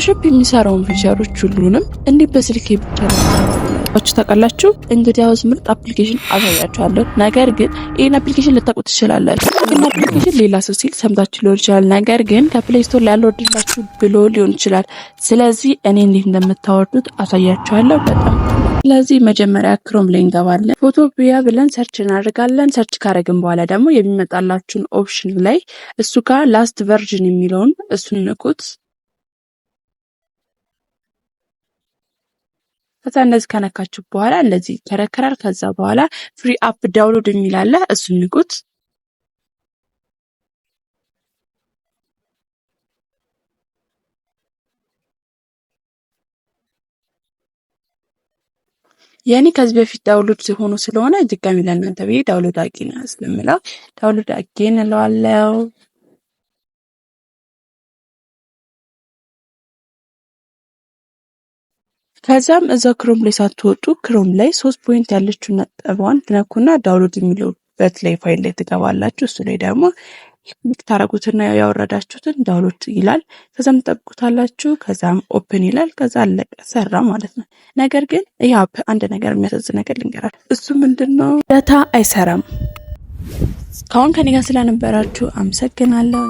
ፎቶሾፕ የሚሰራውን ፊቸሮች ሁሉንም እንዲህ በስልኬ ብቻ ነው ታውቃላችሁ። እንግዲያውስ ምርጥ አፕሊኬሽን አሳያችኋለሁ። ነገር ግን ይሄን አፕሊኬሽን ልታውቁት ትችላላችሁ። ይሄን አፕሊኬሽን ሌላ ሰው ሲል ሰምታችሁ ሊሆን ይችላል። ነገር ግን ከፕሌይ ስቶር ላይ ያልወርድላችሁ ብሎ ሊሆን ይችላል። ስለዚህ እኔ እንዴት እንደምታወርዱት አሳያችኋለሁ። በጣም ስለዚህ መጀመሪያ ክሮም ላይ እንገባለን። ፎቶፒያ ብለን ሰርች እናደርጋለን። ሰርች ካደረግን በኋላ ደግሞ የሚመጣላችሁን ኦፕሽን ላይ እሱ ጋር ላስት ቨርዥን የሚለውን እሱን ንኩት። ከዛ እንደዚህ ከነካችሁ በኋላ እንደዚህ ይከረከራል። ከዛ በኋላ ፍሪ አፕ ዳውንሎድ የሚል አለ፣ እሱን ንኩት። የኔ ከዚህ በፊት ዳውንሎድ ሲሆኑ ስለሆነ ድጋሚ ለእናንተ ብዬ ዳውንሎድ አድርጌ ነው ስለምለው ዳውንሎድ አድርጌ እንለዋለው። ከዛም እዛ ክሮም ላይ ሳትወጡ ክሮም ላይ 3 ፖይንት ያለችው ነጥቧን ትነኩና ዳውንሎድ የሚለውበት ላይ ፋይል ላይ ትገባላችሁ። እሱ ላይ ደግሞ ክሊክ ታረጉትና ያወረዳችሁትን ዳውንሎድ ይላል። ከዛም ተጠብቁታላችሁ። ከዛም ኦፕን ይላል። ከዛ አለቀ፣ ሰራ ማለት ነው። ነገር ግን ይሄ አፕ አንድ ነገር የሚያሳዝን ነገር ልንገራችሁ። እሱ ምንድነው? ዳታ አይሰራም። እስካሁን ከኔ ጋር ስለነበራችሁ አመሰግናለሁ።